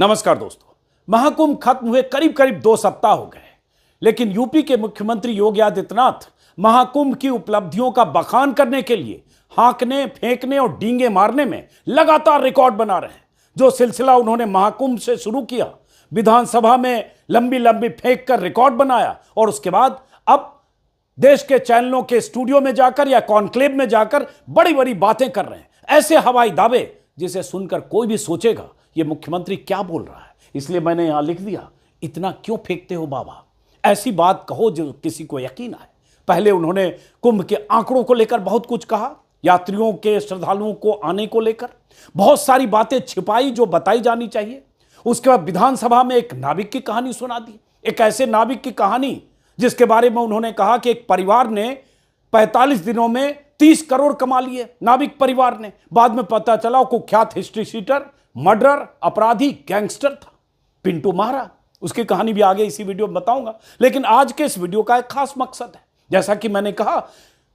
नमस्कार दोस्तों, महाकुंभ खत्म हुए करीब करीब 2 सप्ताह हो गए, लेकिन यूपी के मुख्यमंत्री योगी आदित्यनाथ महाकुंभ की उपलब्धियों का बखान करने के लिए हांकने, फेंकने और डींगे मारने में लगातार रिकॉर्ड बना रहे हैं। जो सिलसिला उन्होंने महाकुंभ से शुरू किया, विधानसभा में लंबी लंबी फेंक कर रिकॉर्ड बनाया और उसके बाद अब देश के चैनलों के स्टूडियो में जाकर या कॉन्क्लेव में जाकर बड़ी बड़ी बातें कर रहे हैं। ऐसे हवाई दावे जिसे सुनकर कोई भी सोचेगा ये मुख्यमंत्री क्या बोल रहा है। इसलिए मैंने यहां लिख दिया, इतना क्यों फेंकते हो बाबा, ऐसी बात कहो जो किसी को यकीन आए। पहले उन्होंने कुंभ के आंकड़ों को लेकर बहुत कुछ कहा, यात्रियों के, श्रद्धालुओं को आने को लेकर बहुत सारी बातें छिपाई जो बताई जानी चाहिए। उसके बाद विधानसभा में एक नाविक की कहानी सुना दी, एक ऐसे नाविक की कहानी जिसके बारे में उन्होंने कहा कि एक परिवार ने 45 दिनों में 30 करोड़ कमा लिए। नाविक परिवार ने, बाद में पता चला कुख्यात हिस्ट्री शीटर, मर्डरर, अपराधी, गैंगस्टर था, पिंटू महारा। उसकी कहानी भी आगे इसी वीडियो में बताऊंगा। लेकिन आज के इस वीडियो का एक खास मकसद है, जैसा कि मैंने कहा,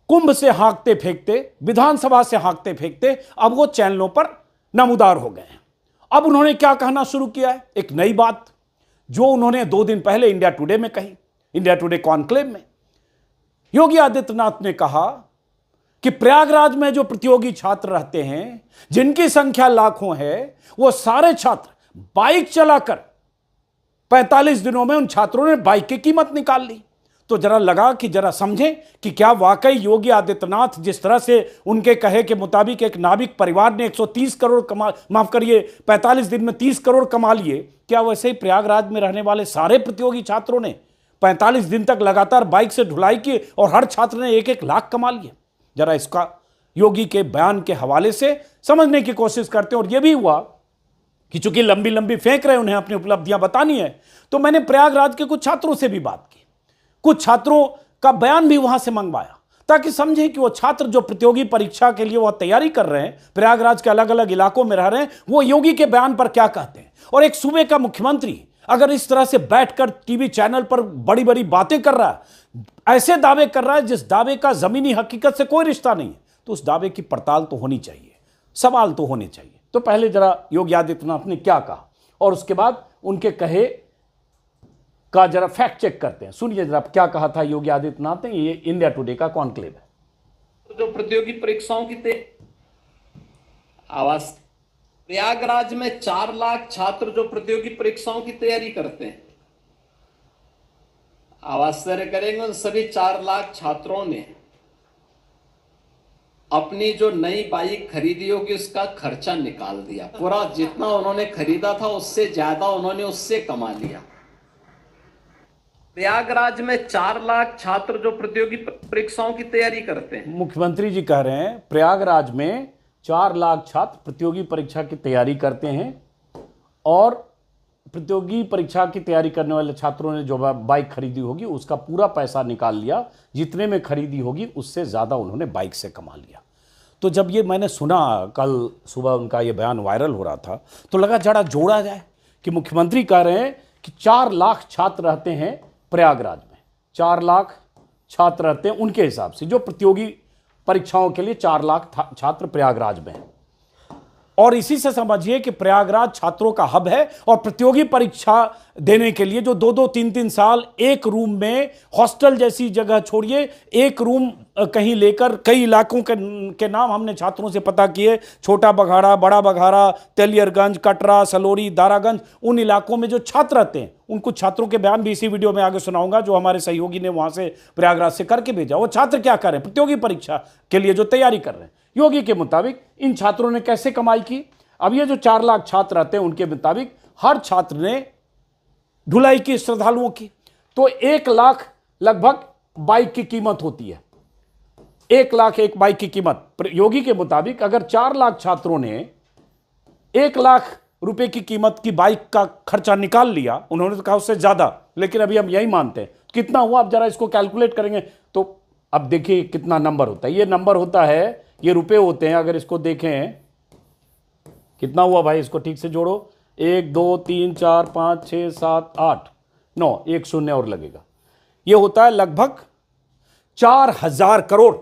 कुंभ से हाँकते फेंकते, विधानसभा से हाँकते फेंकते अब वो चैनलों पर नमूदार हो गए हैं। अब उन्होंने क्या कहना शुरू किया है, एक नई बात जो उन्होंने 2 दिन पहले इंडिया टुडे में कही। इंडिया टुडे कॉन्क्लेव में योगी आदित्यनाथ ने कहा कि प्रयागराज में जो प्रतियोगी छात्र रहते हैं, जिनकी संख्या लाखों है, वो सारे छात्र बाइक चलाकर 45 दिनों में उन छात्रों ने बाइक की कीमत निकाल ली। तो जरा लगा कि जरा समझें कि क्या वाकई योगी आदित्यनाथ जिस तरह से उनके कहे के मुताबिक एक नाविक परिवार ने 130 करोड़ कमा, माफ करिए 45 दिन में 30 करोड़ कमा लिए, क्या वैसे ही प्रयागराज में रहने वाले सारे प्रतियोगी छात्रों ने 45 दिन तक लगातार बाइक से ढुलाई की और हर छात्र ने 1-1 लाख कमा लिए। जरा इसका योगी के बयान के हवाले से समझने की कोशिश करते हैं। और यह भी हुआ कि चूंकि लंबी लंबी फेंक रहे, उन्हें अपनी उपलब्धियां बतानी है, तो मैंने प्रयागराज के कुछ छात्रों से भी बात की, कुछ छात्रों का बयान भी वहां से मंगवाया, ताकि समझें कि वो छात्र जो प्रतियोगी परीक्षा के लिए वो तैयारी कर रहे हैं, प्रयागराज के अलग अलग इलाकों में रह रहे हैं, वो योगी के बयान पर क्या कहते हैं। और एक सूबे का मुख्यमंत्री अगर इस तरह से बैठकर टीवी चैनल पर बड़ी बड़ी बातें कर रहा है, ऐसे दावे कर रहा है जिस दावे का जमीनी हकीकत से कोई रिश्ता नहीं है, तो उस दावे की पड़ताल तो होनी चाहिए, सवाल तो होने चाहिए। तो पहले जरा योगी आदित्यनाथ ने क्या कहा और उसके बाद उनके कहे का जरा फैक्ट चेक करते हैं। सुनिए जरा क्या कहा था योगी आदित्यनाथ ने। ये इंडिया टुडे का कॉन्क्लेव है। जो प्रतियोगी परीक्षाओं की आवाज, प्रयागराज में 4 लाख छात्र जो प्रतियोगी परीक्षाओं की तैयारी करते हैं, आश्चर्य करेंगे, उन सभी 4 लाख छात्रों ने अपनी जो नई बाइक खरीदी होगी उसका खर्चा निकाल दिया। पूरा जितना उन्होंने खरीदा था उससे ज्यादा उन्होंने उससे कमा लिया। प्रयागराज में 4 लाख छात्र जो प्रतियोगी परीक्षाओं की तैयारी करते हैं। मुख्यमंत्री जी कह रहे हैं प्रयागराज में 4 लाख छात्र प्रतियोगी परीक्षा की तैयारी करते हैं और प्रतियोगी परीक्षा की तैयारी करने वाले छात्रों ने जो बाइक खरीदी होगी उसका पूरा पैसा निकाल लिया, जितने में खरीदी होगी उससे ज़्यादा उन्होंने बाइक से कमा लिया। तो जब ये मैंने सुना, कल सुबह उनका ये बयान वायरल हो रहा था, तो लगा जरा जोड़ा जाए कि मुख्यमंत्री कह रहे हैं कि 4 लाख छात्र रहते हैं प्रयागराज में, 4 लाख छात्र रहते हैं उनके हिसाब से, जो प्रतियोगी परीक्षाओं के लिए 4 लाख छात्र प्रयागराज में हैं। और इसी से समझिए कि प्रयागराज छात्रों का हब है और प्रतियोगी परीक्षा देने के लिए जो 2-2, 3-3 साल एक रूम में, हॉस्टल जैसी जगह छोड़िए, एक रूम कहीं लेकर, कई इलाकों के नाम हमने छात्रों से पता किए, छोटा बघाड़ा, बड़ा बघाड़ा, तेलियरगंज, कटरा, सलोरी, दारागंज, उन इलाकों में जो छात्र रहते हैं, उन कुछ छात्रों के बयान भी इसी वीडियो में आगे सुनाऊंगा जो हमारे सहयोगी ने वहां से प्रयागराज से करके भेजा। वो छात्र क्या कर रहे हैं प्रतियोगी परीक्षा के लिए जो तैयारी कर रहे हैं, योगी के मुताबिक इन छात्रों ने कैसे कमाई की। अब ये जो 4 लाख छात्र रहते हैं उनके मुताबिक हर छात्र ने ढुलाई की श्रद्धालुओं की, तो 1 लाख लगभग बाइक की कीमत होती है। 1 लाख एक बाइक की कीमत। योगी के मुताबिक अगर 4 लाख छात्रों ने 1 लाख रुपए की कीमत की बाइक का खर्चा निकाल लिया, उन्होंने तो कहा उससे ज्यादा, लेकिन अभी हम यही मानते हैं, कितना हुआ अब जरा इसको कैलकुलेट करेंगे तो अब देखिए कितना नंबर होता है। ये नंबर होता है, ये रुपए होते हैं। अगर इसको देखें कितना हुआ भाई, इसको ठीक से जोड़ो, 1 2 3 4 5 6 7 8 9, 1 शून्य और लगेगा, ये होता है लगभग 4000 करोड़।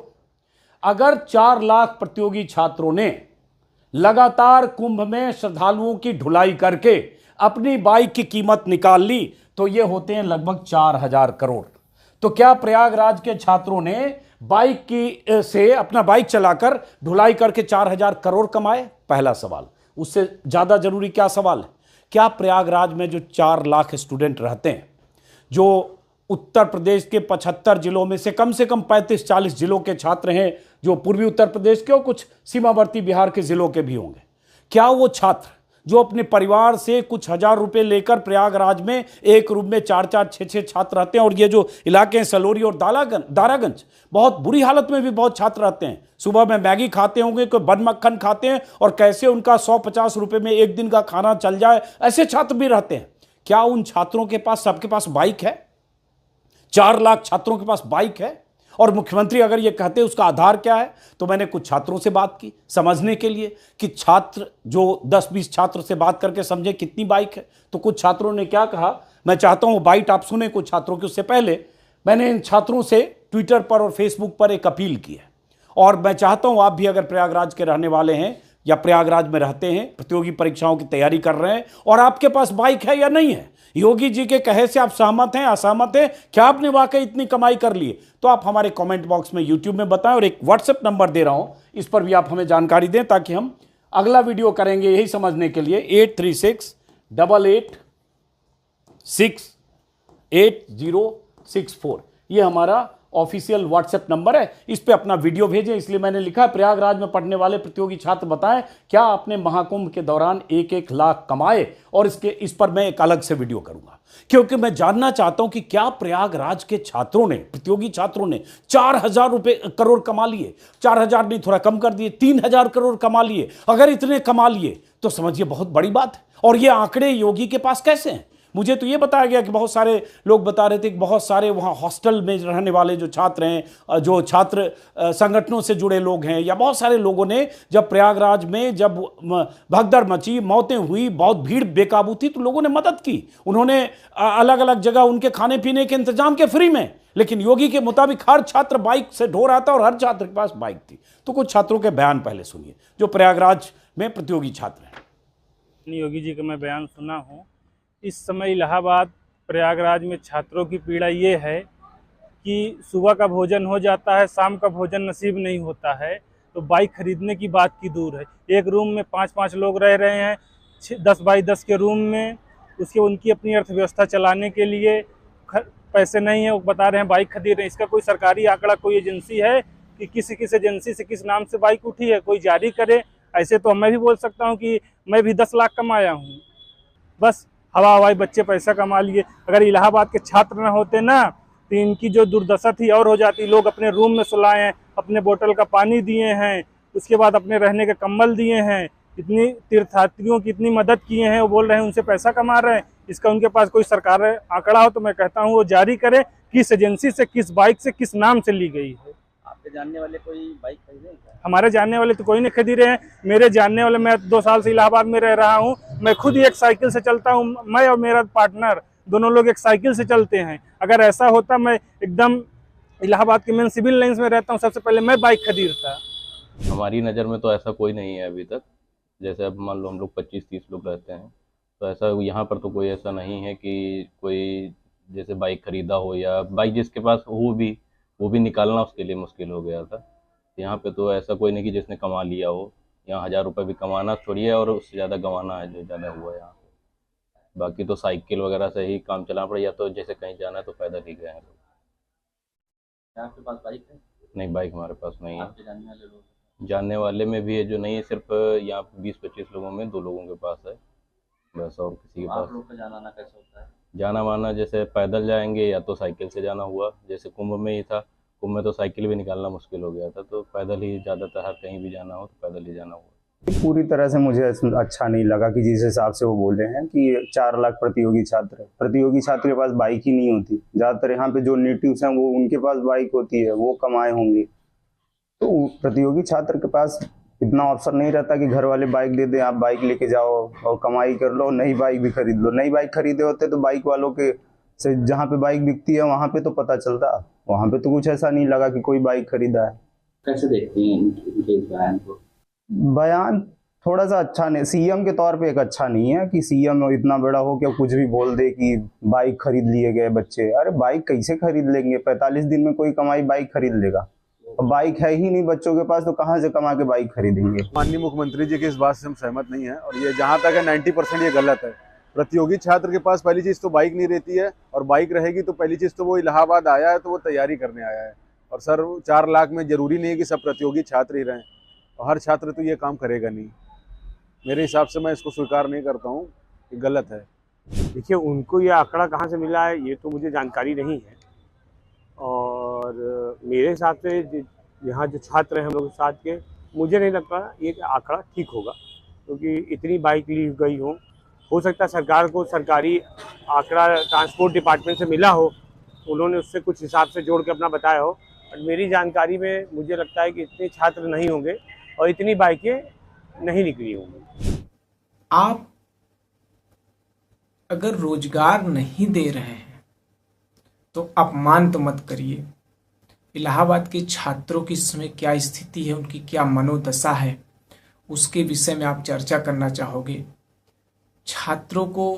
अगर 4 लाख प्रतियोगी छात्रों ने लगातार कुंभ में श्रद्धालुओं की ढुलाई करके अपनी बाइक की कीमत निकाल ली तो ये होते हैं लगभग 4,000 करोड़। तो क्या प्रयागराज के छात्रों ने बाइक की से अपना बाइक चलाकर ढुलाई करके 4,000 करोड़ कमाए? पहला सवाल। उससे ज्यादा जरूरी क्या सवाल है, क्या प्रयागराज में जो 4 लाख स्टूडेंट रहते हैं, जो उत्तर प्रदेश के 75 जिलों में से कम 35-40 जिलों के छात्र हैं, जो पूर्वी उत्तर प्रदेश के और कुछ सीमावर्ती बिहार के जिलों के भी होंगे, क्या वो छात्र जो अपने परिवार से कुछ हजार रुपए लेकर प्रयागराज में एक रूम में 4-4, 6-6 छात्र रहते हैं, और ये जो इलाके हैं सलोरी और दारागंज, बहुत बुरी हालत में भी बहुत छात्र रहते हैं, सुबह में मैगी खाते होंगे, कोई बन मक्खन खाते हैं, और कैसे उनका 100-50 रुपए में एक दिन का खाना चल जाए, ऐसे छात्र भी रहते हैं। क्या उन छात्रों के पास सबके पास बाइक है? 4 लाख छात्रों के पास बाइक है? और मुख्यमंत्री अगर ये कहते हैं उसका आधार क्या है, तो मैंने कुछ छात्रों से बात की समझने के लिए कि छात्र जो 10-20 छात्र से बात करके समझे कितनी बाइक है। तो कुछ छात्रों ने क्या कहा, मैं चाहता हूं बाइट आप सुने कुछ छात्रों की। उससे पहले मैंने इन छात्रों से ट्विटर पर और फेसबुक पर एक अपील की है, और मैं चाहता हूं आप भी अगर प्रयागराज के रहने वाले हैं या प्रयागराज में रहते हैं, प्रतियोगी परीक्षाओं की तैयारी कर रहे हैं, और आपके पास बाइक है या नहीं है, योगी जी के कहे से आप सहमत हैं, असहमत हैं, क्या आपने वाकई इतनी कमाई कर ली है, तो आप हमारे कमेंट बॉक्स में यूट्यूब में बताएं। और एक व्हाट्सएप नंबर दे रहा हूं, इस पर भी आप हमें जानकारी दें ताकि हम अगला वीडियो करेंगे यही समझने के लिए। 8368868064 ये हमारा ऑफिशियल व्हाट्सएप नंबर है, इस पे अपना वीडियो भेजें। इसलिए मैंने लिखा प्रयागराज में पढ़ने वाले प्रतियोगी छात्र बताएं क्या आपने महाकुंभ के दौरान 1-1 लाख कमाए, और इस पर मैं एक अलग से वीडियो करूंगा, क्योंकि मैं जानना चाहता हूं कि क्या प्रयागराज के छात्रों ने, प्रतियोगी छात्रों ने 4,000 करोड़ कमा लिए। 4,000 नहीं, थोड़ा कम कर दिए, 3,000 करोड़ कमा लिए। अगर इतने कमा लिए तो समझिए बहुत बड़ी बात है। और ये आंकड़े योगी के पास कैसे हैं? मुझे तो ये बताया गया कि बहुत सारे लोग बता रहे थे कि बहुत सारे वहाँ हॉस्टल में रहने वाले जो छात्र हैं, जो छात्र संगठनों से जुड़े लोग हैं, या बहुत सारे लोगों ने जब प्रयागराज में जब भगदड़ मची, मौतें हुई, बहुत भीड़ बेकाबू थी, तो लोगों ने मदद की। उन्होंने अलग अलग जगह उनके खाने पीने के इंतजाम के फ्री में। लेकिन योगी के मुताबिक हर छात्र बाइक से ढो रहा था और हर छात्र के पास बाइक थी। तो कुछ छात्रों के बयान पहले सुनिए जो प्रयागराज में प्रतियोगी छात्र हैं। योगी जी का मैं बयान सुना हूँ। इस समय इलाहाबाद प्रयागराज में छात्रों की पीड़ा ये है कि सुबह का भोजन हो जाता है, शाम का भोजन नसीब नहीं होता है, तो बाइक खरीदने की बात की दूर है। एक रूम में 5-5 लोग रह रहे हैं, 10 बाई 10 के रूम में, उसके उनकी अपनी अर्थव्यवस्था चलाने के लिए पैसे नहीं है, वो बता रहे हैं बाइक खरीद रहे हैं। इसका कोई सरकारी आंकड़ा, कोई एजेंसी है कि किस एजेंसी से किस नाम से बाइक उठी है, कोई जारी करे। ऐसे तो मैं भी बोल सकता हूँ कि मैं भी 10 लाख कमाया हूँ, बस हवाई बच्चे पैसा कमा लिए। अगर इलाहाबाद के छात्र न होते ना, तो इनकी जो दुर्दशा थी और हो जाती। लोग अपने रूम में सुलाए हैं, अपने बोतल का पानी दिए हैं, उसके बाद अपने रहने के कंबल दिए हैं, इतनी तीर्थयात्रियों की इतनी मदद किए हैं, वो बोल रहे हैं उनसे पैसा कमा रहे हैं। इसका उनके पास कोई सरकार आंकड़ा हो तो मैं कहता हूँ वो जारी करे, किस एजेंसी से, किस बाइक से, किस नाम से ली गई है। आपके जानने वाले कोई बाइक खरीदे? हमारे जानने वाले तो कोई नहीं खरीद रहे हैं। मेरे जानने वाले, मैं 2 साल से इलाहाबाद में रह रहा हूँ, मैं खुद ही एक साइकिल से चलता हूँ। मैं और मेरा पार्टनर दोनों लोग एक साइकिल से चलते हैं। अगर ऐसा होता, मैं एकदम इलाहाबाद के मेन सिविल लाइन्स में रहता हूँ, सबसे पहले मैं बाइक खरीदता। हमारी नज़र में तो ऐसा कोई नहीं है अभी तक। जैसे अब मान लो हम लोग 25-30 लोग रहते हैं, तो ऐसा यहाँ पर तो कोई ऐसा नहीं है कि कोई जैसे बाइक खरीदा हो, या बाइक जिसके पास हो भी वो भी निकालना उसके लिए मुश्किल हो गया था। यहाँ पे तो ऐसा कोई नहीं कि जिसने कमा लिया हो। यहाँ 1000 रुपये भी कमाना छोड़िए और उससे ज़्यादा गंवाना है जो ज़्यादा हुआ है यहाँ पे। बाकी तो साइकिल वगैरह से ही काम चलाना पड़ा, या तो जैसे कहीं जाना है तो पैदल ही गए हैं लोग। आपके पास बाइक है? नहीं, बाइक हमारे पास नहीं है। आपके जानने वाले लोग? जानने वाले में भी है जो नहीं है, सिर्फ यहाँ 20-25 लोगों में 2 लोगों के पास है बस, और किसी के पास। आप लोग का जाना आना कैसे होता है? जाना माना जैसे पैदल जाएंगे या तो साइकिल से जाना हुआ। जैसे कुंभ में ही था, कुंभ में तो साइकिल भी निकालना मुश्किल हो गया था, तो पैदल ही ज़्यादातर, हर कहीं भी जाना हो तो पैदल ही जाना हुआ। पूरी तरह से मुझे अच्छा नहीं लगा कि जिस हिसाब से वो बोल रहे हैं कि 4 लाख प्रतियोगी छात्र के पास बाइक ही नहीं होती। ज़्यादातर यहाँ पे जो नेटिव्स हैं वो उनके पास बाइक होती है, वो कमाए होंगे। तो प्रतियोगी छात्र के पास इतना अवसर नहीं रहता कि घर वाले बाइक दे दें, आप बाइक लेके जाओ और कमाई कर लो, नई बाइक भी खरीद लो। नई बाइक खरीदे होते तो बाइक वालों के से जहाँ पे बाइक बिकती है वहाँ पे तो पता चलता। वहाँ पे तो कुछ ऐसा नहीं लगा कि कोई बाइक खरीदा है। कैसे देखते हैं इनके बयान को? बयान थोड़ा सा अच्छा नहीं, सीएम के तौर पे एक अच्छा नहीं है कि सीएम इतना बड़ा हो के कुछ भी बोल दे कि बाइक खरीद लिए गए बच्चे। अरे बाइक कैसे खरीद लेंगे? 45 दिन में कोई कमाई बाइक खरीद लेगा? अब बाइक है ही नहीं बच्चों के पास, तो कहाँ से कमा के बाइक खरीदेंगे? माननीय मुख्यमंत्री जी की इस बात से हम सहमत नहीं है, और ये जहाँ तक है 90% ये गलत है। प्रतियोगी छात्र के पास पहली चीज़ तो बाइक नहीं रहती है, और बाइक रहेगी तो पहली चीज़ तो वो इलाहाबाद आया है तो वो तैयारी करने आया है। और सर 4 लाख में ज़रूरी नहीं है कि सब प्रतियोगी छात्र ही रहें, और हर छात्र तो ये काम करेगा नहीं। मेरे हिसाब से मैं इसको स्वीकार नहीं करता हूँ, ये गलत है। देखिए, उनको ये आंकड़ा कहाँ से मिला है ये तो मुझे जानकारी नहीं है, और मेरे हिसाब से यहाँ जो छात्र हैं हम लोग के साथ के, मुझे नहीं लगता ये आंकड़ा ठीक होगा, क्योंकि इतनी बाइक ली गई हो सकता है सरकार को सरकारी आंकड़ा ट्रांसपोर्ट डिपार्टमेंट से मिला हो, उन्होंने उससे कुछ हिसाब से जोड़ के अपना बताया हो, और मेरी जानकारी में मुझे लगता है कि इतने छात्र नहीं होंगे और इतनी बाइकें नहीं निकली होंगी। आप अगर रोजगार नहीं दे रहे हैं तो अपमान तो मत करिए। इलाहाबाद के छात्रों की इस समय क्या स्थिति है, उनकी क्या मनोदशा है, उसके विषय में आप चर्चा करना चाहोगे। छात्रों को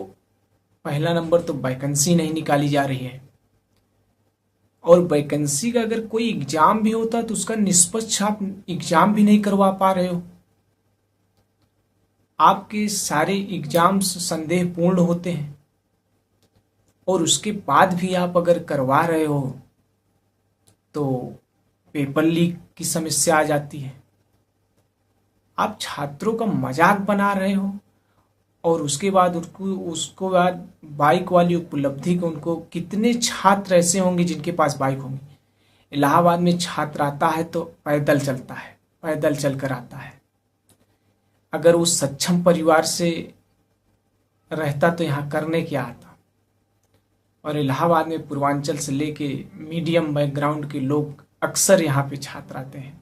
पहला नंबर तो वैकेंसी नहीं निकाली जा रही है, और वैकेंसी का अगर कोई एग्जाम भी होता तो उसका निष्पक्ष आप एग्जाम भी नहीं करवा पा रहे हो। आपके सारे एग्जाम्स संदेहपूर्ण होते हैं, और उसके बाद भी आप अगर करवा रहे हो तो पेपर लीक की समस्या आ जाती है। आप छात्रों का मजाक बना रहे हो, और उसके बाद उसको बाद बाइक वाली उपलब्धि को, उनको कितने छात्र ऐसे होंगे जिनके पास बाइक होंगी। इलाहाबाद में छात्र आता है तो पैदल चलता है, पैदल चल कर आता है। अगर वो सक्षम परिवार से रहता तो यहाँ करने क्या आता। और इलाहाबाद में पूर्वांचल से लेके मीडियम बैकग्राउंड के लोग अक्सर यहाँ पे छात्र आते हैं।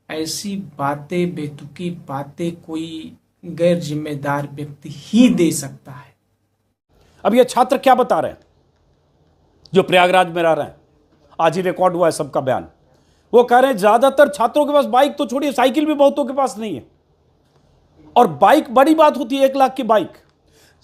ऐसी बातें, बेतुकी बातें कोई गैर जिम्मेदार व्यक्ति ही दे सकता है। अब ये छात्र क्या बता रहे हैं जो प्रयागराज में रह रहे हैं? आज ही रिकॉर्ड हुआ है सबका बयान। वो कह रहे हैं ज्यादातर छात्रों के पास बाइक तो छोड़िए, साइकिल भी बहुतों के पास नहीं है, और बाइक बड़ी बात होती है, 1 लाख की बाइक।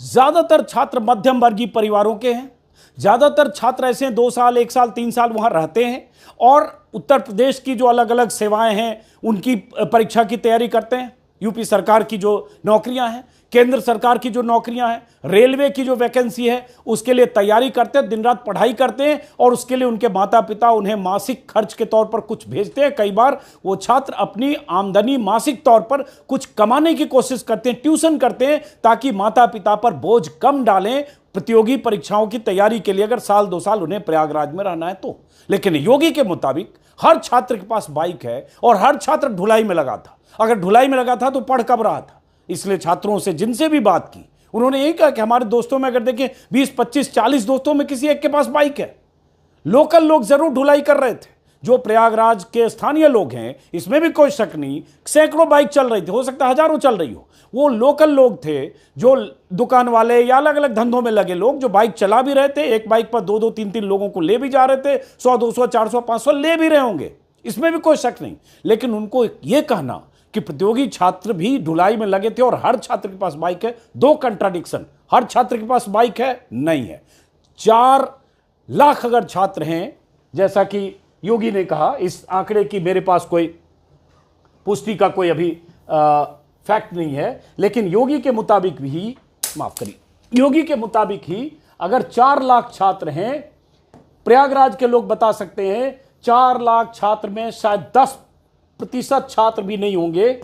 ज्यादातर छात्र मध्यम वर्गीय परिवारों के हैं, ज्यादातर छात्र ऐसे हैं 2 साल 1 साल 3 साल वहां रहते हैं, और उत्तर प्रदेश की जो अलग अलग सेवाएं हैं उनकी परीक्षा की तैयारी करते हैं। यूपी सरकार की जो नौकरियां हैं, केंद्र सरकार की जो नौकरियां हैं, रेलवे की जो वैकेंसी है उसके लिए तैयारी करते हैं, दिन रात पढ़ाई करते हैं, और उसके लिए उनके माता पिता उन्हें मासिक खर्च के तौर पर कुछ भेजते हैं। कई बार वो छात्र अपनी आमदनी मासिक तौर पर कुछ कमाने की कोशिश करते हैं, ट्यूशन करते हैं, ताकि माता पिता पर बोझ कम डालें प्रतियोगी परीक्षाओं की तैयारी के लिए, अगर साल 2 साल उन्हें प्रयागराज में रहना है तो। लेकिन योगी के मुताबिक हर छात्र के पास बाइक है, और हर छात्र ढुलाई में लगा था। अगर ढुलाई में लगा था तो पढ़ कब रहा था? इसलिए छात्रों से जिनसे भी बात की उन्होंने यही कहा कि हमारे दोस्तों में अगर देखें 20, 25, 40 दोस्तों में किसी एक के पास बाइक है। लोकल लोग जरूर ढुलाई कर रहे थे, जो प्रयागराज के स्थानीय लोग हैं, इसमें भी कोई शक नहीं। सैकड़ों बाइक चल रही थी, हो सकता है हजारों चल रही हो। वो लोकल लोग थे, जो दुकान वाले या अलग अलग धंधों में लगे लोग, जो बाइक चला भी रहे थे, एक बाइक पर 2-2, 3-3 लोगों को ले भी जा रहे थे, 100, 200, 400, 500 ले भी रहे होंगे, इसमें भी कोई शक नहीं। लेकिन उनको यह कहना कि प्रतियोगी छात्र भी ढुलाई में लगे थे और हर छात्र के पास बाइक है, 2 कंट्राडिक्शन। हर छात्र के पास बाइक है नहीं है। 4 लाख अगर छात्र हैं, जैसा कि योगी ने कहा, इस आंकड़े की मेरे पास कोई पुष्टि का कोई अभी फैक्ट नहीं है, लेकिन योगी के मुताबिक भी, माफ करिए, योगी के मुताबिक ही अगर 4 लाख छात्र हैं, प्रयागराज के लोग बता सकते हैं 4 लाख छात्र में शायद 10% छात्र भी नहीं होंगे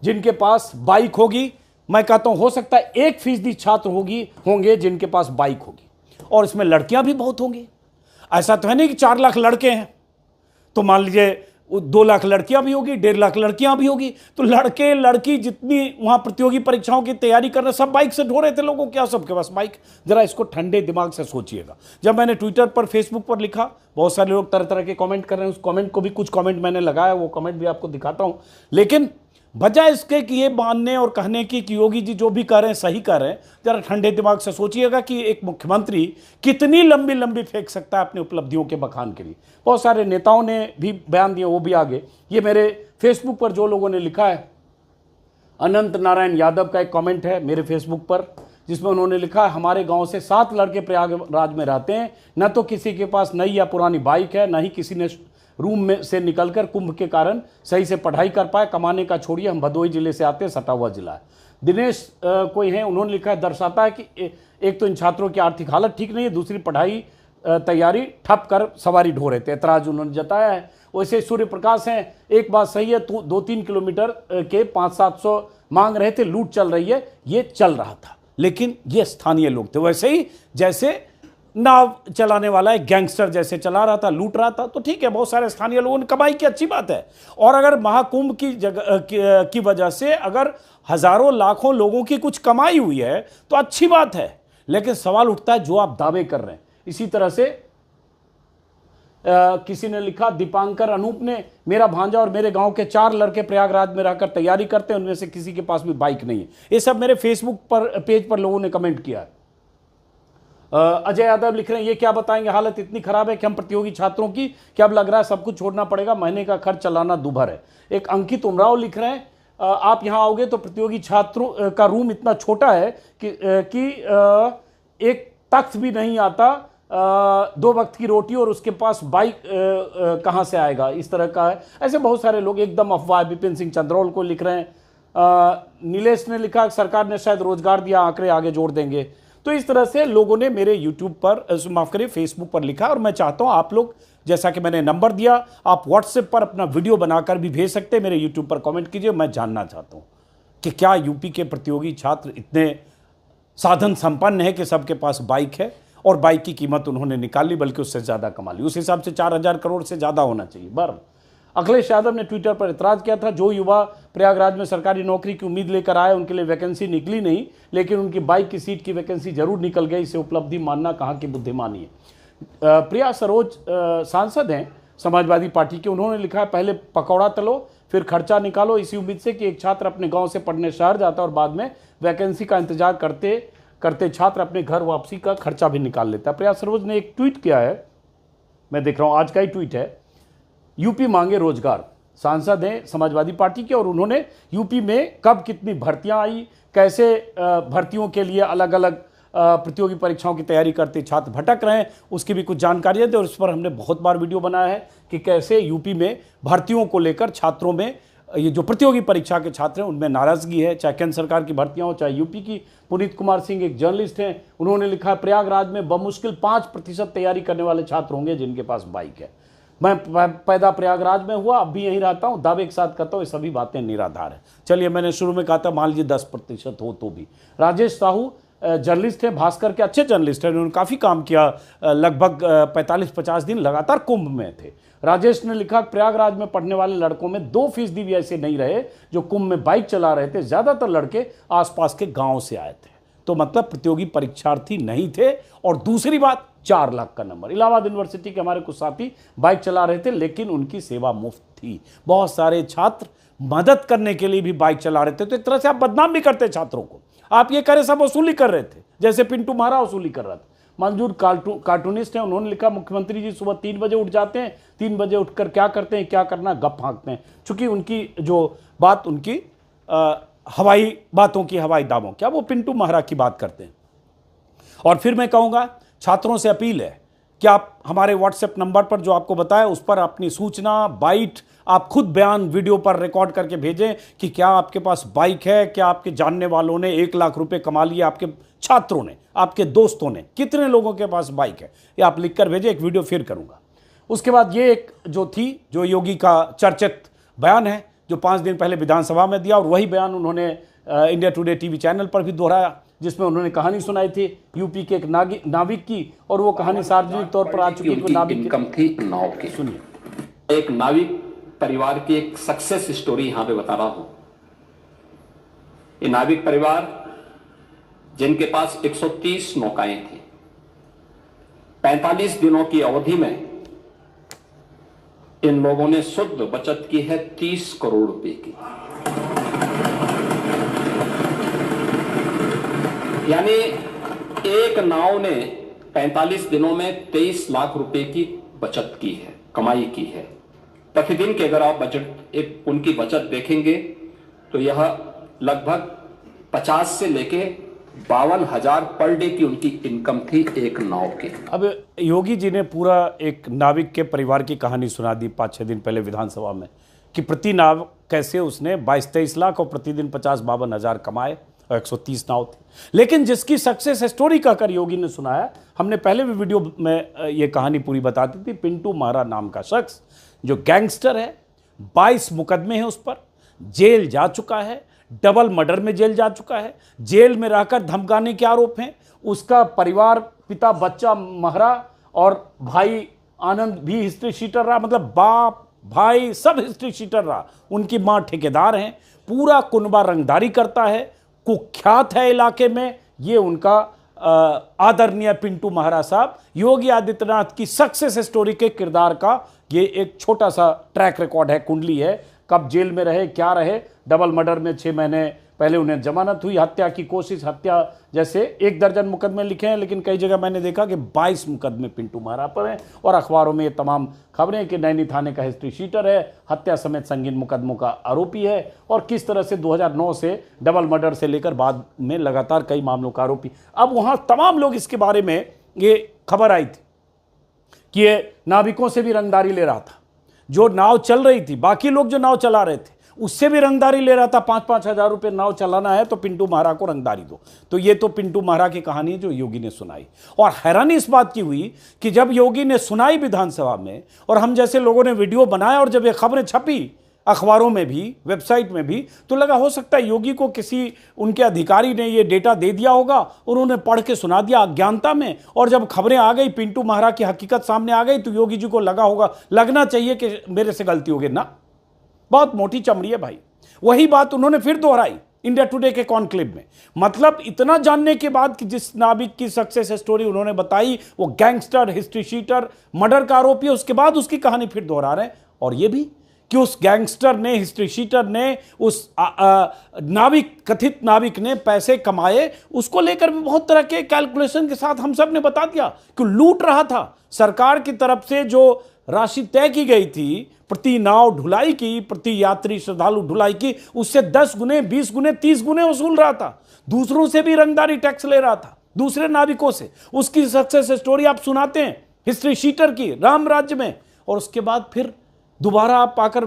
जिनके पास बाइक होगी। मैं कहता हूं हो सकता है 1% छात्र होंगे जिनके पास बाइक होगी, और इसमें लड़कियां भी बहुत होंगी। ऐसा तो है नहीं कि 4 लाख लड़के हैं तो मान लीजिए 2 लाख लड़कियां भी होगी, 1.5 लाख लड़कियां भी होगी। तो लड़के लड़की जितनी वहां प्रतियोगी परीक्षाओं की तैयारी कर रहे, सब बाइक से ढो रहे थे लोगों, क्या सबके पास बाइक? जरा इसको ठंडे दिमाग से सोचिएगा। जब मैंने ट्विटर पर, फेसबुक पर लिखा, बहुत सारे लोग तरह तरह के कमेंट कर रहे हैं, उस कमेंट को भी, कुछ कमेंट मैंने लगाया, वो कमेंट भी आपको दिखाता हूं। लेकिन बजाय इसके कि ये मानने और कहने की कि योगी जी जो भी कह रहे हैं सही कह रहे हैं, जरा ठंडे दिमाग से सोचिएगा कि एक मुख्यमंत्री कितनी लंबी लंबी फेंक सकता है अपनी उपलब्धियों के बखान के लिए। बहुत सारे नेताओं ने भी बयान दिए, वो भी आगे। ये मेरे फेसबुक पर जो लोगों ने लिखा है, अनंत नारायण यादव का एक कमेंट है मेरे फेसबुक पर, जिसमें उन्होंने लिखा, हमारे गांव से 7 लड़के प्रयागराज में रहते हैं, न तो किसी के पास नई या पुरानी बाइक है, न ही किसी ने रूम में से निकलकर कुंभ के कारण सही से पढ़ाई कर पाए। कमाने का छोड़िए, हम भदोही जिले से आते हैं, सटा हुआ जिला है। दिनेश कोई है, उन्होंने लिखा है, दर्शाता है कि एक तो इन छात्रों की आर्थिक हालत ठीक नहीं है, दूसरी पढ़ाई तैयारी ठप कर सवारी ढो रहे थे, ऐतराज उन्होंने जताया है। वैसे सूर्य प्रकाश हैं, एक बात सही है, 2-3 किलोमीटर के 500-700 मांग रहे थे, लूट चल रही है, ये चल रहा था, लेकिन ये स्थानीय लोग थे। वैसे ही जैसे नाव चलाने वाला एक गैंगस्टर जैसे चला रहा था, लूट रहा था, तो ठीक है, बहुत सारे स्थानीय लोगों ने कमाई की, अच्छी बात है। और अगर महाकुंभ की जगह की वजह से अगर हजारों लाखों लोगों की कुछ कमाई हुई है तो अच्छी बात है, लेकिन सवाल उठता है जो आप दावे कर रहे हैं। इसी तरह से किसी ने लिखा, दीपांकर अनूप ने, मेरा भांजा और मेरे गांव के 4 लड़के प्रयागराज में रहकर तैयारी करते हैं, उनमें से किसी के पास भी बाइक नहीं है। ये सब मेरे फेसबुक पर पेज पर लोगों ने कमेंट किया है। अजय यादव लिख रहे हैं, ये क्या बताएंगे, हालत इतनी खराब है कि हम प्रतियोगी छात्रों की, क्या अब लग रहा है सब कुछ छोड़ना पड़ेगा, महीने का खर्च चलाना दूभर है। एक अंकित उमराव लिख रहे हैं, आप यहाँ आओगे तो प्रतियोगी छात्रों का रूम इतना छोटा है कि एक तख्त भी नहीं आता, 2 वक्त की रोटी और उसके पास बाइक कहाँ से आएगा, इस तरह का है। ऐसे बहुत सारे लोग एकदम अफवाह। विपिन सिंह चंद्रोल को लिख रहे हैं। नीलेश ने लिखा, सरकार ने शायद रोजगार दिया, आंकड़े आगे जोड़ देंगे। तो इस तरह से लोगों ने मेरे यूट्यूब पर, माफ करिए, फेसबुक पर लिखा, और मैं चाहता हूं आप लोग, जैसा कि मैंने नंबर दिया, आप व्हाट्सएप पर अपना वीडियो बनाकर भी भेज सकते हैं, मेरे यूट्यूब पर कमेंट कीजिए। मैं जानना चाहता हूं कि क्या यूपी के प्रतियोगी छात्र इतने साधन संपन्न है कि सबके पास बाइक है, और बाइक की कीमत उन्होंने निकाली, बल्कि उससे ज़्यादा कमा ली। उस हिसाब से 4000 करोड़ से ज़्यादा होना चाहिए। बर्म अखिलेश यादव ने ट्विटर पर इतराज़ किया था, जो युवा प्रयागराज में सरकारी नौकरी की उम्मीद लेकर आए, उनके लिए वैकेंसी निकली नहीं, लेकिन उनकी बाइक की सीट की वैकेंसी जरूर निकल गई। इसे उपलब्धि मानना कहाँ की बुद्धिमानी है। प्रिया सरोज सांसद हैं समाजवादी पार्टी के, उन्होंने लिखा है, पहले पकौड़ा तलो फिर खर्चा निकालो, इसी उम्मीद से कि एक छात्र अपने गाँव से पढ़ने शहर जाता और बाद में वैकेंसी का इंतजार करते छात्र अपने घर वापसी का खर्चा भी निकाल लेता है। प्रिया सरोज ने एक ट्वीट किया है, मैं देख रहा हूँ, आज का ही ट्वीट है, यूपी मांगे रोजगार। सांसद हैं समाजवादी पार्टी के, और उन्होंने यूपी में कब कितनी भर्तियां आई, कैसे भर्तियों के लिए अलग अलग प्रतियोगी परीक्षाओं की तैयारी करते छात्र भटक रहे हैं, उसकी भी कुछ जानकारियां दी। और इस पर हमने बहुत बार वीडियो बनाया है कि कैसे यूपी में भर्तियों को लेकर छात्रों में, ये जो प्रतियोगी परीक्षा के छात्र हैं उनमें नाराजगी है, चाहे केंद्र सरकार की भर्तियां हो, चाहे यूपी की। पुनीत कुमार सिंह एक जर्नलिस्ट हैं, उन्होंने लिखा, प्रयागराज में बमुश्किल 5% तैयारी करने वाले छात्र होंगे जिनके पास बाइक है। मैं पैदा प्रयागराज में हुआ, अब भी यहीं रहता हूं, दावे के साथ कहता हूं, ये सभी बातें निराधार है। चलिए, मैंने शुरू में कहा था मान लीजिए 10% हो तो भी। राजेश साहू जर्नलिस्ट हैं, भास्कर के अच्छे जर्नलिस्ट हैं, उन्होंने काफ़ी काम किया, लगभग 45-50 दिन लगातार कुंभ में थे। राजेश ने लिखा, प्रयागराज में पढ़ने वाले लड़कों में 2% भी ऐसे नहीं रहे जो कुंभ में बाइक चला रहे थे, ज़्यादातर लड़के आसपास के गाँव से आए थे। तो मतलब प्रतियोगी परीक्षार्थी नहीं थे। और दूसरी बात, 4 लाख का नंबर। इलाहाबाद यूनिवर्सिटी के हमारे कुछ साथी बाइक चला रहे थे, लेकिन उनकी सेवा मुफ्त थी। बहुत सारे छात्र मदद करने के लिए भी बाइक चला रहे थे। तो एक तरह से आप बदनाम भी करते छात्रों को। आप ये करे सब वसूली कर रहे थे, जैसे पिंटू महारा वसूली कर रहा था। मंजूर कार्टूनिस्ट हैं, उन्होंने लिखा, मुख्यमंत्री जी सुबह 3 बजे उठ जाते हैं, 3 बजे उठकर क्या करते हैं, क्या करना, गप हाँकते हैं। चूंकि उनकी जो बात, उनकी हवाई बातों की हवाई दावों, क्या वो पिंटू महारा की बात करते हैं। और फिर मैं कहूँगा, छात्रों से अपील है कि आप हमारे व्हाट्सएप नंबर पर जो आपको बताया, उस पर अपनी सूचना, बाइट, आप खुद बयान वीडियो पर रिकॉर्ड करके भेजें कि क्या आपके पास बाइक है, क्या आपके जानने वालों ने 1 लाख रुपए कमा लिए, आपके छात्रों ने, आपके दोस्तों ने, कितने लोगों के पास बाइक है, ये आप लिख कर भेजें। एक वीडियो फिर करूँगा। उसके बाद ये एक जो योगी का चर्चित बयान है, जो 5 दिन पहले विधानसभा में दिया, और वही बयान उन्होंने इंडिया टुडे टीवी चैनल पर भी दोहराया, जिसमें उन्होंने कहानी सुनाई थी यूपी के एक नाविक की, और वो कहानी सार्वजनिक तौर पर आ चुकी है। नाविक इनकम थी नाव की। सुनिए, एक नाविक परिवार की एक सक्सेस स्टोरी यहां पे बता रहा हूं। ये नाविक परिवार, जिनके पास 130 नौकाएं थी, 45 दिनों की अवधि में इन लोगों ने शुद्ध बचत की है 30 करोड़ रुपए की। यानी एक नाव ने 45 दिनों में 23 लाख रुपए की बचत की है, कमाई की है। प्रतिदिन के अगर आप बजट, एक उनकी बचत देखेंगे तो यह लगभग 50 से लेके 52,000 पर डे की उनकी इनकम थी एक नाव के। अब योगी जी ने पूरा एक नाविक के परिवार की कहानी सुना दी 5-6 दिन पहले विधानसभा में, कि प्रति नाव कैसे उसने 22-23 लाख और प्रतिदिन 50-52 हज़ार कमाए और 130 नाव थे। लेकिन जिसकी सक्सेस स्टोरी कहकर योगी ने सुनाया, हमने पहले भी वीडियो में ये कहानी पूरी बताती थी, पिंटू महारा नाम का शख्स जो गैंगस्टर है, 22 मुकदमे हैं उस पर, जेल जा चुका है, डबल मर्डर में जेल जा चुका है, जेल में रहकर धमकाने के आरोप हैं। उसका परिवार, पिता बच्चा महरा और भाई आनंद भी हिस्ट्री शीटर रहा, मतलब बाप भाई सब हिस्ट्री शीटर रहा। उनकी मां ठेकेदार हैं, पूरा कुनबा रंगदारी करता है, कुख्यात है इलाके में। ये उनका आदरणीय पिंटू महारा साहब योगी आदित्यनाथ की सक्सेस स्टोरी के किरदार का ये एक छोटा सा ट्रैक रिकॉर्ड है, कुंडली है। कब जेल में रहे, क्या रहे, डबल मर्डर में 6 महीने पहले उन्हें जमानत हुई, हत्या की कोशिश, हत्या जैसे 1 दर्जन मुकदमे लिखे हैं, लेकिन कई जगह मैंने देखा कि 22 मुकदमे पिंटू महारा पर हैं। और अखबारों में ये तमाम खबरें कि नैनी थाने का हिस्ट्री शीटर है, हत्या समेत संगीन मुकदमों का आरोपी है, और किस तरह से 2009 से डबल मर्डर से लेकर बाद में लगातार कई मामलों का आरोपी। अब वहाँ तमाम लोग इसके बारे में ये खबर आई थी कि ये नाविकों से भी रंगदारी ले रहा था, जो नाव चल रही थी, बाकी लोग जो नाव चला रहे थे उससे भी रंगदारी ले रहा था। 5-5 हज़ार रुपये नाव चलाना है तो पिंटू महारा को रंगदारी दो। तो ये तो पिंटू महारा की कहानी है जो योगी ने सुनाई। और हैरानी इस बात की हुई कि जब योगी ने सुनाई विधानसभा में और हम जैसे लोगों ने वीडियो बनाया और जब ये खबरें छपी अखबारों में भी, वेबसाइट में भी, तो लगा हो सकता है योगी को किसी उनके अधिकारी ने ये डेटा दे दिया होगा, उन्होंने पढ़ के सुना दिया अज्ञानता में। और जब खबरें आ गई, पिंटू महारा की हकीकत सामने आ गई, तो योगी जी को लगा होगा, लगना चाहिए कि मेरे से गलती हो गई ना। बहुत मोटी चमड़ी है भाई। वही बात उन्होंने फिर दोहराई इंडिया टुडे के कॉन्क्लेव में। मतलब इतना जानने के बाद कि जिस नाविक की सक्सेस स्टोरी उन्होंने बताई वो गैंगस्टर, हिस्ट्री शीटर, मर्डर का आरोपी है, उसके बाद उसकी कहानी फिर दोहरा रहे हैं। और ये भी कि उस गैंगस्टर ने, हिस्ट्री शीटर ने, उस नाविक, कथित नाविक ने पैसे कमाए, उसको लेकर भी बहुत तरह के कैलकुलेशन के साथ हम सब ने बता दिया कि लूट रहा था। सरकार की तरफ से जो राशि तय की गई थी प्रति नाव ढुलाई की, प्रति यात्री श्रद्धालु ढुलाई की, उससे 10 गुने, 20 गुने, 30 गुने वसूल रहा था। दूसरों से भी रंगदारी टैक्स ले रहा था, दूसरे नाविकों से। उसकी सक्सेस स्टोरी आप सुनाते हैं हिस्ट्री शीटर की, राम राज्य में, और उसके बाद फिर दोबारा आप आकर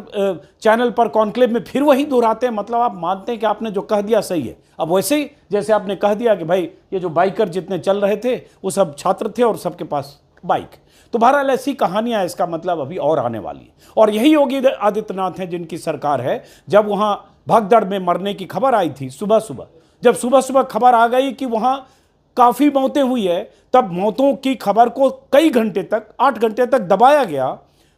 चैनल पर कॉन्क्लेव में फिर वही दोहराते हैं। मतलब आप मानते हैं कि आपने जो कह दिया सही है। अब वैसे ही जैसे आपने कह दिया कि भाई ये जो बाइकर जितने चल रहे थे वो सब छात्र थे और सबके पास बाइक। तो बहरहाल ऐसी कहानियां, इसका मतलब अभी और आने वाली है। और यही योगी आदित्यनाथ हैं जिनकी सरकार है। जब वहां भगदड़ में मरने की खबर आई थी सुबह सुबह, जब सुबह सुबह खबर आ गई कि वहां काफी मौतें हुई है, तब मौतों की खबर को कई घंटे तक, 8 घंटे तक दबाया गया।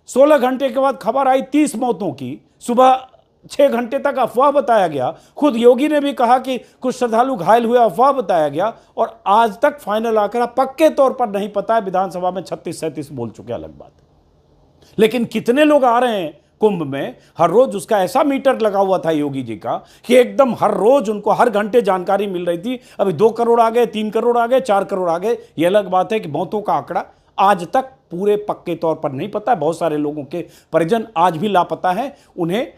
16 घंटे के बाद खबर आई 30 मौतों की। सुबह 6 घंटे तक अफवाह बताया गया। खुद योगी ने भी कहा कि कुछ श्रद्धालु घायल हुए, अफवाह बताया गया। और आज तक फाइनल आंकड़ा पक्के तौर पर नहीं पता है। विधानसभा में 36-37 बोल चुके, अलग बात है। लेकिन कितने लोग आ रहे हैं कुंभ में हर रोज, उसका ऐसा मीटर लगा हुआ था योगी जी का कि एकदम हर रोज उनको हर घंटे जानकारी मिल रही थी। अभी 2 करोड़ आ गए, 3 करोड़ आ गए, 4 करोड़ आ गए। ये अलग बात है कि मौतों का आंकड़ा आज तक पूरे पक्के तौर पर नहीं पता है। बहुत सारे लोगों के परिजन आज भी लापता हैं, उन्हें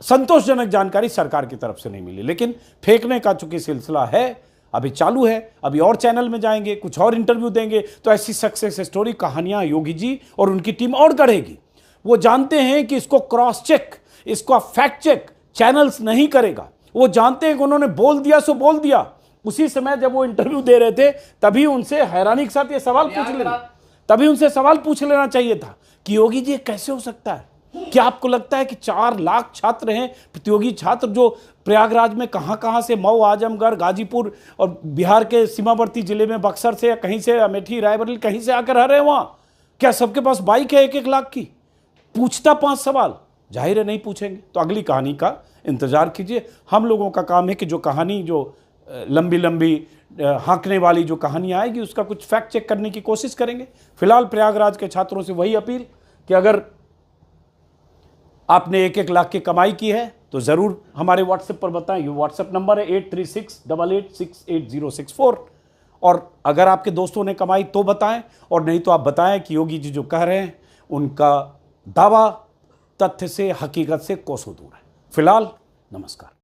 संतोषजनक जानकारी सरकार की तरफ से नहीं मिली। लेकिन फेंकने का चूंकि सिलसिला है, अभी चालू है, अभी और चैनल में जाएंगे, कुछ और इंटरव्यू देंगे, तो ऐसी सक्सेस स्टोरी, कहानियां योगी जी और उनकी टीम और गढ़ेगी। वो जानते हैं कि इसको क्रॉस चेक, इसको फैक्ट चेक चैनल्स नहीं करेगा। वो जानते हैं कि उन्होंने बोल दिया सो बोल दिया। उसी समय जब वो इंटरव्यू दे रहे थे तभी उनसे हैरानी के साथ ये सवाल पूछ लेना चाहिए था कि योगी जी कैसे हो सकता है? क्या आपको लगता है कि 4 लाख छात्र हैं, प्रतियोगी छात्र, जो प्रयागराज में कहां से, मऊ, आजमगढ़, गाजीपुर और बिहार के सीमावर्ती जिले में बक्सर से या कहीं से, अमेठी, रायबरेली, कहीं से आकर रह रहे हैं वहां? क्या सबके पास बाइक है 1-1 लाख की? पूछता 5 सवाल, जाहिर है नहीं पूछेंगे। तो अगली कहानी का इंतजार कीजिए। हम लोगों का काम है कि जो कहानी, जो लंबी लंबी हाँकने वाली जो कहानी आएगी, उसका कुछ फैक्ट चेक करने की कोशिश करेंगे। फिलहाल प्रयागराज के छात्रों से वही अपील कि अगर आपने 1-1 लाख की कमाई की है तो ज़रूर हमारे व्हाट्सएप पर बताएं। ये व्हाट्सएप नंबर है 8368868064। और अगर आपके दोस्तों ने कमाई तो बताएं, और नहीं तो आप बताएं कि योगी जी जो कह रहे हैं उनका दावा तथ्य से, हकीकत से कोसों दूर है। फिलहाल नमस्कार।